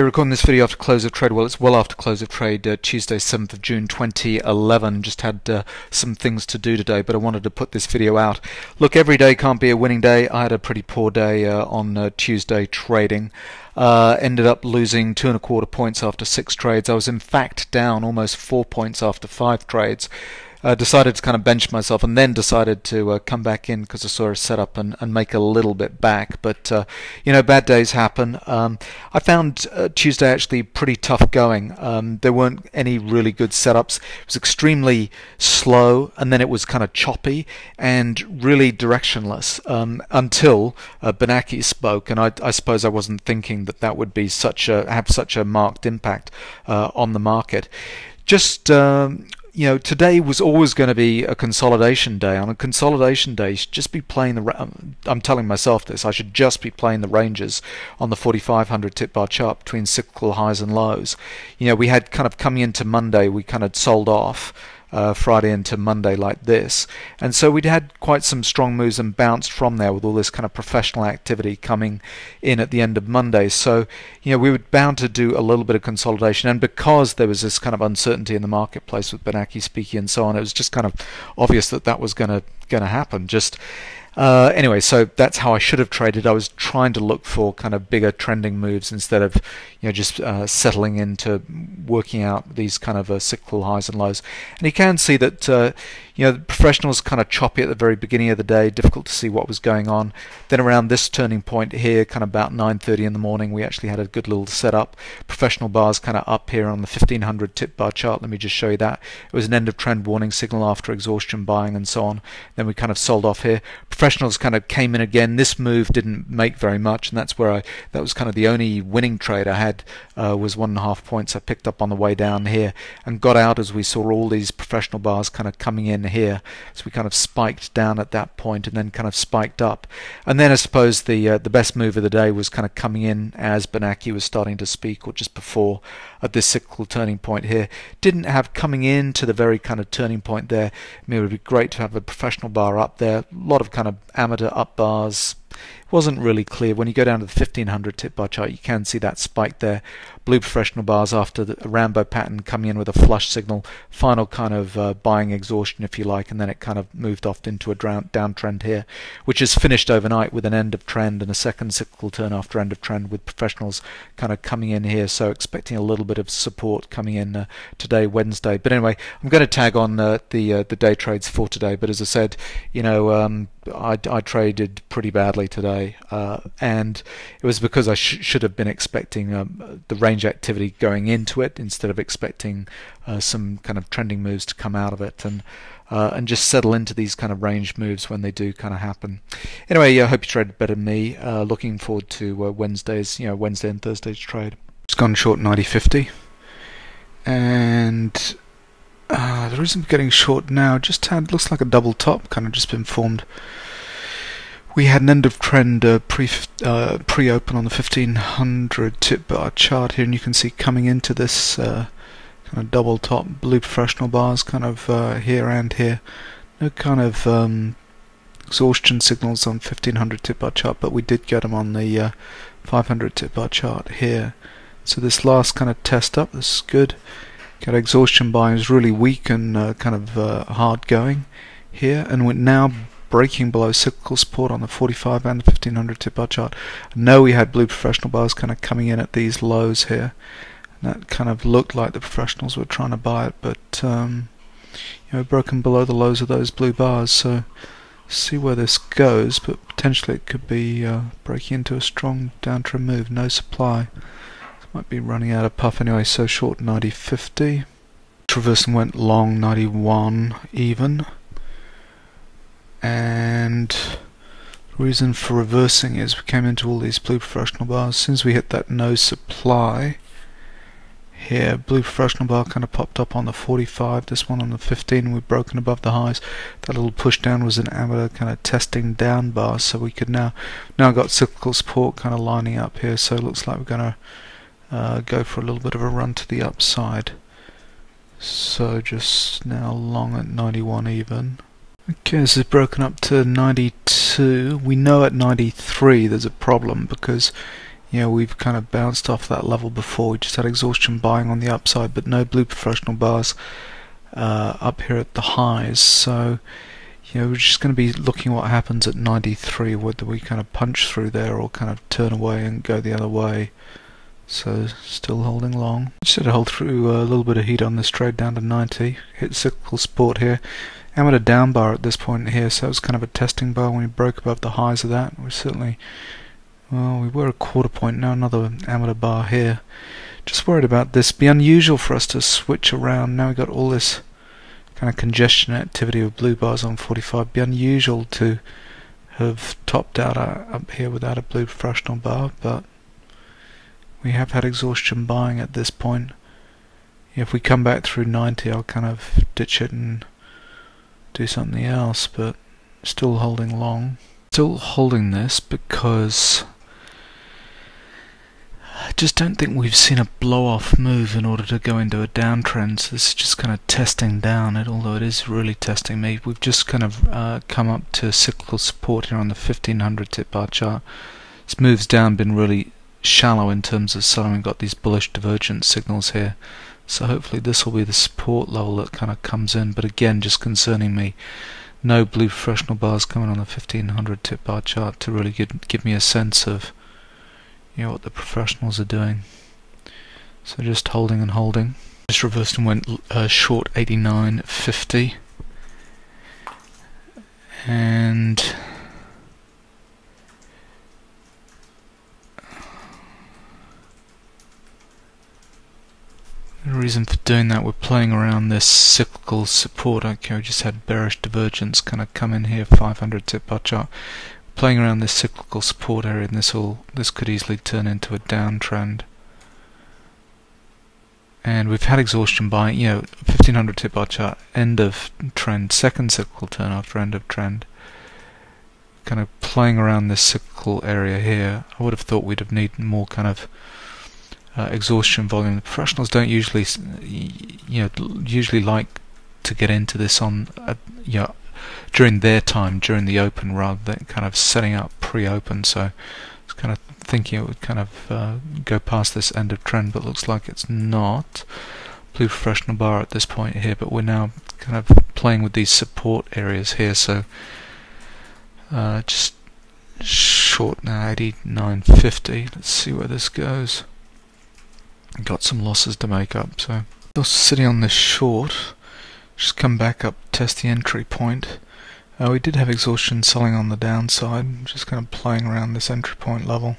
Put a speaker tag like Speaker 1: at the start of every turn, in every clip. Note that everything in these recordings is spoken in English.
Speaker 1: Recording this video after close of trade. Well, it's well after close of trade, Tuesday 7th of June 2011. Just had some things to do today, but I wanted to put this video out. Look, every day can't be a winning day. I had a pretty poor day on Tuesday trading. Ended up losing 2.25 points after 6 trades. I was in fact down almost 4 points after 5 trades. Decided to kind of bench myself and then decided to come back in because I saw a setup and make a little bit back. But you know, bad days happen. I found Tuesday actually pretty tough going. There weren't any really good setups. It was extremely slow, and then it was kind of choppy and really directionless until Bernanke spoke, and I suppose I wasn't thinking that that would be have such a marked impact on the market. Just you know, today was always going to be a consolidation day. On a consolidation day, you should just be playing I'm telling myself this, I should just be playing the ranges on the 4500 tip bar chart between cyclical highs and lows. You know, we had kind of coming into Monday, we kind of sold off Friday into Monday like this, and so we'd had quite some strong moves and bounced from there with all this kind of professional activity coming in at the end of Monday. So you know, we were bound to do a little bit of consolidation, and because there was this kind of uncertainty in the marketplace with Bernanke speaking and so on, it was just kind of obvious that that was going to happen. Just anyway, so that's how I should have traded. I was trying to look for kind of bigger trending moves instead of, you know, just settling into working out these kind of cyclical highs and lows. And you can see that you know, the professionals kind of choppy at the very beginning of the day, difficult to see what was going on. Then around this turning point here, kind of about 9:30 in the morning, we actually had a good little setup. Professional bars kind of up here on the 1500 tip bar chart. Let me just show you that. It was an end of trend warning signal after exhaustion buying and so on. Then we kind of sold off here. Professionals kind of came in again. This move didn't make very much, and that's where that was kind of the only winning trade I had, was 1.5 points I picked up on the way down here and got out as we saw all these professional bars kind of coming in here. So we kind of spiked down at that point and then kind of spiked up. And then I suppose the best move of the day was kind of coming in as Bernanke was starting to speak, or just before, at this cyclical turning point here. Didn't have coming into the very kind of turning point there. I mean, it would be great to have a professional bar up there. A lot of kind of amateur up bars. It wasn't really clear. When you go down to the 1500 tip bar chart, you can see that spike there. Blue professional bars after the Rambo pattern coming in with a flush signal, final kind of buying exhaustion, if you like, and then it kind of moved off into a downtrend here, which is finished overnight with an end of trend and a second cyclical turn after end of trend, with professionals kind of coming in here. So expecting a little bit of support coming in today, Wednesday. But anyway, I'm going to tag on the day trades for today. But as I said, you know, I traded pretty badly today, and it was because I should have been expecting the range activity going into it instead of expecting some kind of trending moves to come out of it, and just settle into these kind of range moves when they do kind of happen. Anyway, I hope you traded better than me. Looking forward to Wednesday and Thursday's trade. It's gone short 90.50, and the reason we're getting short now, just had, looks like a double top kind of just been formed. We had an end of trend pre-open on the 1500 tip bar chart here, and you can see coming into this kind of double top blue professional bars kind of here and here. No kind of exhaustion signals on 1500 tip bar chart, but we did get them on the 500 tip bar chart here. So this last kind of test up, this is good. Got exhaustion buying is really weak and kind of hard going here, and we're now breaking below cyclical support on the 45 and the 1500 tip bar chart. I know we had blue professional bars kind of coming in at these lows here, and that kind of looked like the professionals were trying to buy it, but you know, broken below the lows of those blue bars. So see where this goes, but potentially it could be breaking into a strong downtrend move. No supply. Might be running out of puff anyway, so short 90.50. Reversed and went long 91 even. And the reason for reversing is we came into all these blue professional bars. As soon as we hit that no supply here, blue professional bar kind of popped up on the 45, this one on the 15, we've broken above the highs. That little push down was an amateur kind of testing down bar, so we could now got cyclical support kind of lining up here, so it looks like we're going to go for a little bit of a run to the upside. So just now long at 91 even. Okay, this is broken up to 92. We know at 93 there's a problem because we've kind of bounced off that level before. We just had exhaustion buying on the upside, but no blue professional bars up here at the highs. So we're just going to be looking what happens at 93, whether we kind of punch through there or kind of turn away and go the other way. So still holding long. Just had to hold through a little bit of heat on this trade down to 90. Hit cyclical support here. I'm at a down bar at this point here, so it was kind of a testing bar when we broke above the highs of that. We certainly, well, we were a quarter point, now another amateur bar here. Just worried about this. Be unusual for us to switch around. Now we've got all this kind of congestion activity of blue bars on 45. Be unusual to have topped out up here without a blue professional bar, but we have had exhaustion buying at this point. If we come back through 90, I'll kind of ditch it and do something else, but still holding long. Still holding this because I just don't think we've seen a blow-off move in order to go into a downtrend. So this is just kind of testing down it, although it is really testing me. We've just kind of come up to cyclical support here on the 1500 tip bar chart. This move's down been really shallow in terms of selling. We've got these bullish divergence signals here. So hopefully this will be the support level that kind of comes in, but again, just concerning me. No blue professional bars coming on the 1500 tip bar chart to really give me a sense of what the professionals are doing. So just holding and holding. Just reversed and went short 89.50, and the reason for doing that, we're playing around this cyclical support. Okay, we just had bearish divergence kind of come in here, 500 tip bar chart. Playing around this cyclical support area, and this could easily turn into a downtrend. And we've had exhaustion buying, 1500 tip bar chart, end of trend, second cyclical turn after end of trend. Kind of playing around this cyclical area here. I would have thought we'd have needed more kind of exhaustion volume. The professionals don't usually, usually like to get into this on, during their time, during the open, rather than kind of setting up pre-open. So I was kind of thinking it would kind of go past this end of trend, but looks like it's not. Blue professional bar at this point here, but we're now kind of playing with these support areas here. So just short now, 89.50. Let's see where this goes. Got some losses to make up, so still sitting on this short. Just come back up, test the entry point. We did have exhaustion selling on the downside, just kind of playing around this entry point level.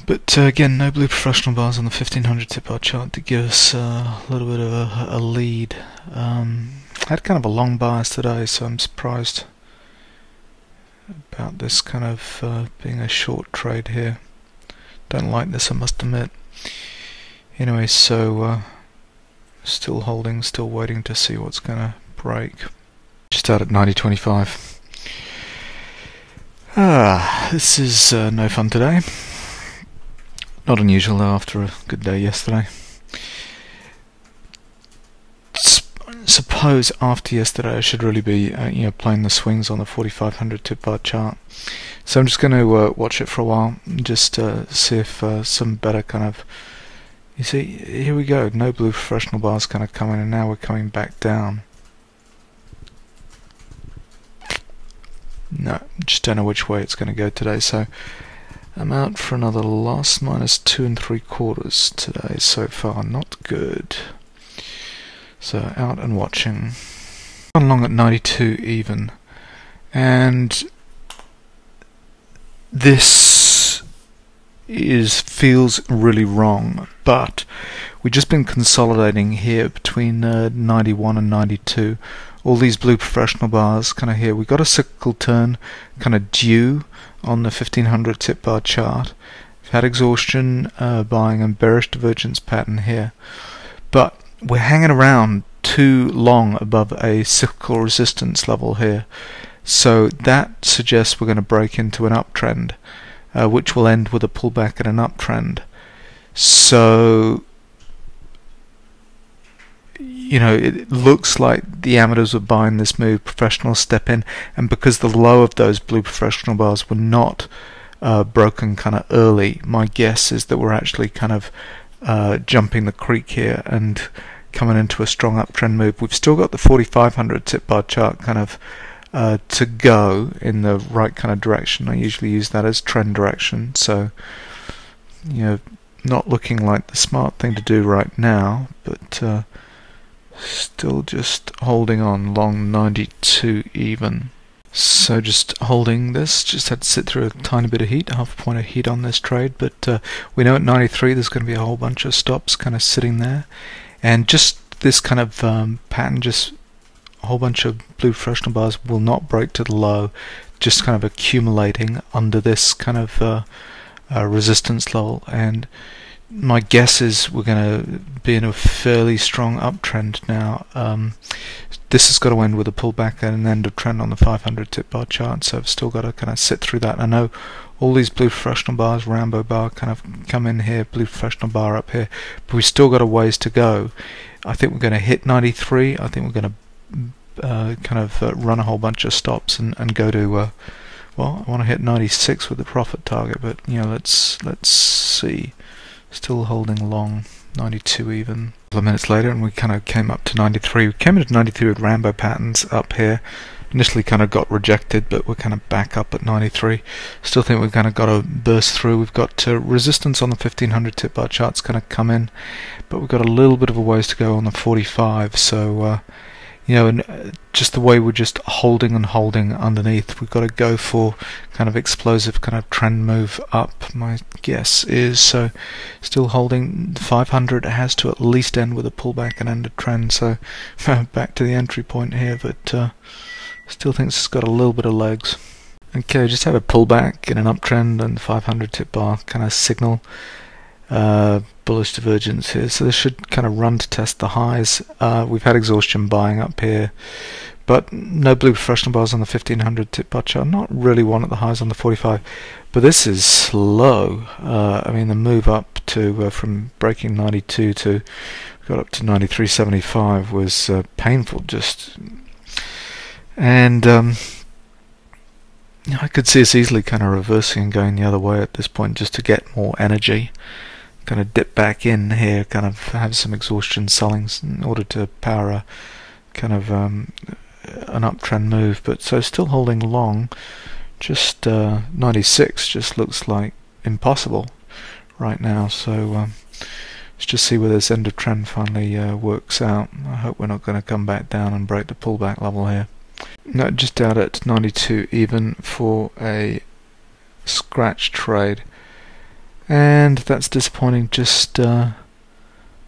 Speaker 1: But again, no blue professional bars on the 1500 tip bar chart to give us a little bit of a lead. I had kind of a long bias today, so I'm surprised about this kind of being a short trade here. Don't like this, I must admit. Anyway, so still holding, still waiting to see what's going to break. Just out at 90.25. This is no fun today. Not unusual though after a good day yesterday. Suppose after yesterday I should really be playing the swings on the 4500 tip bar chart. So I'm just going to watch it for a while and just see if some better kind of, you see, here we go, no blue professional bars kind of coming, and now we're coming back down. No, just don't know which way it's going to go today, so I'm out for another loss, minus 2 3/4 today so far, not good. So out and watching. Gone long at 92 even, and this feels really wrong, but we've just been consolidating here between 91 and 92. All these blue professional bars kind of here. We got a cyclical turn kind of due on the 1500 tip bar chart. We've had exhaustion buying and bearish divergence pattern here, but we're hanging around too long above a cyclical resistance level here. So that suggests we're going to break into an uptrend, which will end with a pullback and an uptrend. So, it looks like the amateurs were buying this move, professionals step in, and because the low of those blue professional bars were not broken kind of early. My guess is that we're actually kind of jumping the creek here and coming into a strong uptrend move. We've still got the 4500 tip bar chart kind of to go in the right kind of direction. I usually use that as trend direction, so not looking like the smart thing to do right now, but still just holding on long 92 even. So just holding this, just had to sit through a tiny bit of heat, half a point of heat on this trade, but we know at 93 there's going to be a whole bunch of stops kind of sitting there, and just this kind of pattern, just a whole bunch of blue fractional bars will not break to the low, just kind of accumulating under this kind of resistance level, and my guess is we're going to be in a fairly strong uptrend now. This has got to end with a pullback and an end of trend on the 500 tip bar chart, so I've still got to kind of sit through that. I know all these blue fractional bars, Rambo bar, kind of come in here, blue fractional bar up here, but we've still got a ways to go. I think we're going to hit 93. I think we're going to kind of run a whole bunch of stops and go to well, I want to hit 96 with the profit target, but let's see. Still holding long 92 even. A couple of minutes later, and we kind of came up to 93. We came into 93 with Rambo patterns up here. Initially kind of got rejected, but we're kind of back up at 93. Still think we've kind of got to burst through. We've got resistance on the 1500 tip bar charts kind of come in, but we've got a little bit of a ways to go on the 45. So and just the way we're just holding and holding underneath, we've got to go for kind of explosive kind of trend move up, my guess is. So still holding. 500 has to at least end with a pullback and end a trend, so back to the entry point here, but still think it's got a little bit of legs. Okay, just have a pullback in an uptrend and the 500 tip bar kind of signal bullish divergence here, so this should kind of run to test the highs. We've had exhaustion buying up here, but no blue fractional bars on the 1500 tip bar chart. Not really one at the highs on the 45, but this is slow. I mean, the move up to from breaking 92 to got up to 93.75 was painful, just, and I could see us easily kind of reversing and going the other way at this point just to get more energy. Kind of dip back in here, kind of have some exhaustion sellings in order to power a kind of an uptrend move, but so still holding long. Just 96 just looks like impossible right now, so let's just see where this end of trend finally works out. I hope we're not going to come back down and break the pullback level here. No, just out at 92 even for a scratch trade. And that's disappointing. Just I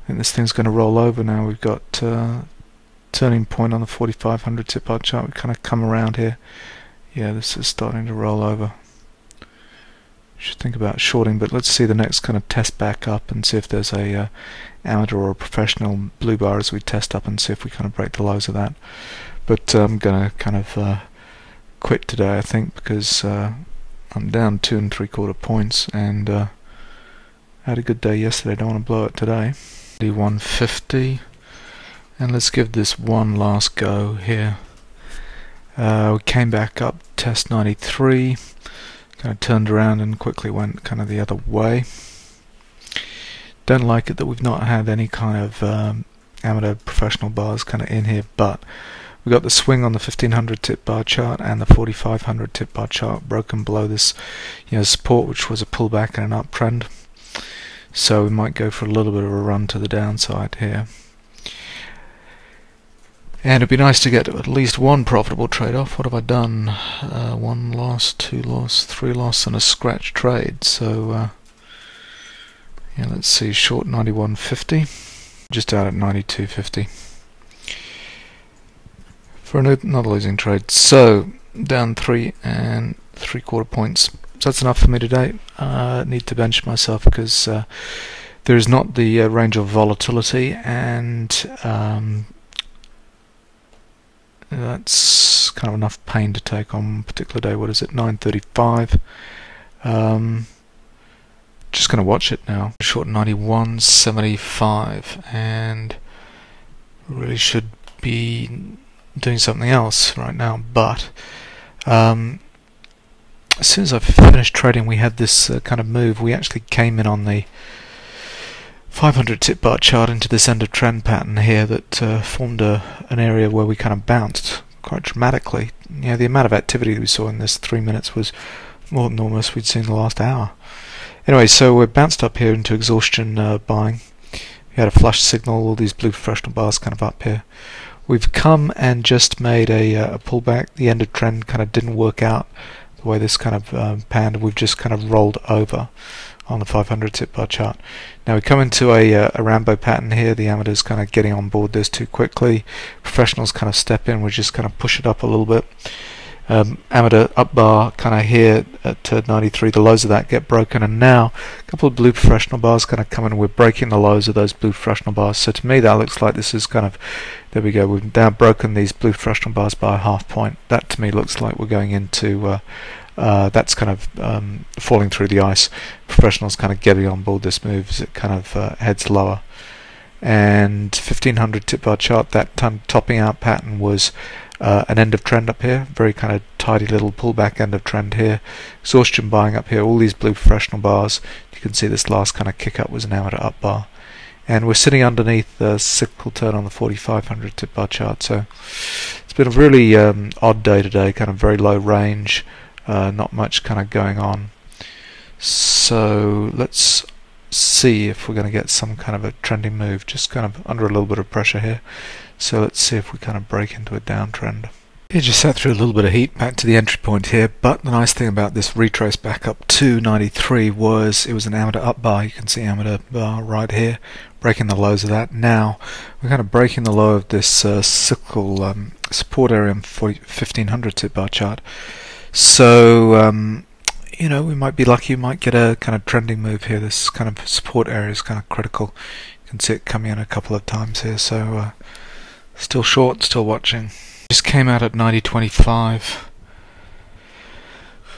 Speaker 1: think this thing's going to roll over now. We've got turning point on the 4500 tip bar chart. We kind of come around here. Yeah, this is starting to roll over. Should think about shorting, but let's see the next kind of test back up and see if there's a amateur or a professional blue bar as we test up and see if we kind of break the lows of that. But I'm going to kind of quit today, I think, because I'm down 2 3/4 points and had a good day yesterday, don't want to blow it today. 150, and let's give this one last go here. We came back up, test 93, kind of turned around and quickly went kind of the other way. Don't like it that we've not had any kind of amateur professional bars kind of in here, but we got the swing on the 1500 tip bar chart and the 4500 tip bar chart broken below this support, which was a pullback and an uptrend. So we might go for a little bit of a run to the downside here. And it'd be nice to get at least one profitable trade off. What have I done? 1 loss, 2 loss, 3 loss, and a scratch trade. So yeah, let's see, short 91.50, just out at 92.50 for another losing trade. So down 3 3/4 points. So that's enough for me today. I need to bench myself because there is not the range of volatility, and that's kind of enough pain to take on a particular day. What is it, 9:35? Just going to watch it now. Short 91.75, and really should be doing something else right now, but as soon as I finished trading, we had this kind of move. We actually came in on the 500 tip bar chart into this end of trend pattern here that formed an area where we kind of bounced quite dramatically. The amount of activity we saw in this 3 minutes was more than almost we'd seen the last hour. Anyway, so we bounced up here into exhaustion buying. We had a flush signal, all these blue professional bars kind of up here. We've come and just made a pullback. The end of trend kind of didn't work out the way this kind of panned. We've just kind of rolled over on the 500 tip bar chart. Now we come into a Rambo pattern here. The amateurs kind of getting on board this too quickly. Professionals kind of step in. We just kind of push it up a little bit. Amateur up bar kind of here at 93. The lows of that get broken, and now a couple of blue professional bars kind of come in. We're breaking the lows of those blue professional bars. So to me that looks like this is kind of, there we go, we've now broken these blue professional bars by a half point. That to me looks like we're going into that's kind of falling through the ice. Professionals kind of getting on board this move as it kind of heads lower. And 1500 tip bar chart, that topping out pattern was an end of trend up here, very kind of tidy little pullback end of trend here. Exhaustion buying up here, all these blue professional bars. You can see this last kind of kick up was an amateur up bar. And we're sitting underneath the cyclical turn on the 4500 tip bar chart. So it's been a really odd day today, kind of very low range. Not much kind of going on. So let's see if we're going to get some kind of a trending move, just kind of under a little bit of pressure here. So let's see if we kind of break into a downtrend. It just sat through a little bit of heat back to the entry point here, but the nice thing about this retrace back up to 93 was it was an amateur up bar. You can see amateur bar right here, breaking the lows of that. Now we're kind of breaking the low of this cyclical support area on 1500 tip bar chart. So we might be lucky, we might get a kind of trending move here. This kind of support area is kind of critical. You can see it coming in a couple of times here, so still short, still watching. Just came out at 90.25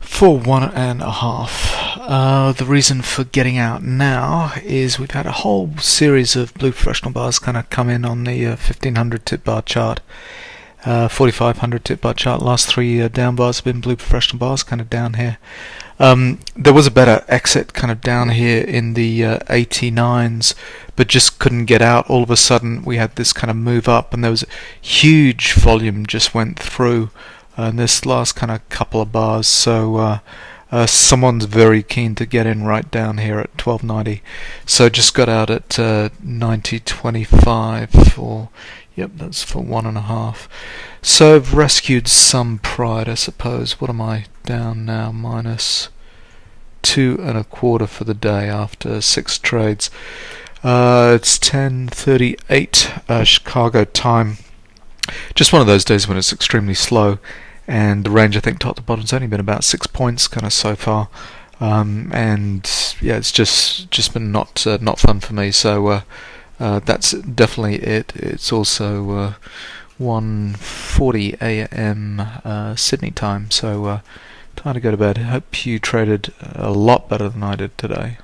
Speaker 1: for 1.5. The reason for getting out now is we've had a whole series of blue professional bars kind of come in on the 1500 tip bar chart. 4500 tip bar chart. Last three down bars have been blue professional bars, kind of down here. There was a better exit kind of down here in the 89s, but just couldn't get out. All of a sudden we had this kind of move up, and there was a huge volume just went through in this last kind of couple of bars. So someone's very keen to get in right down here at 1290. So just got out at 90.25 for, yep, that's for 1.5. So I've rescued some pride, I suppose. What am I down now? Minus 2.25 for the day after 6 trades. It's 10:38 Chicago time. Just one of those days when it's extremely slow, and the range I think top to bottom's only been about 6 points kind of so far. And yeah, it's just been not fun for me. So that's definitely it. It's also 1:40 a.m. Sydney time, so time to go to bed. Hope you traded a lot better than I did today.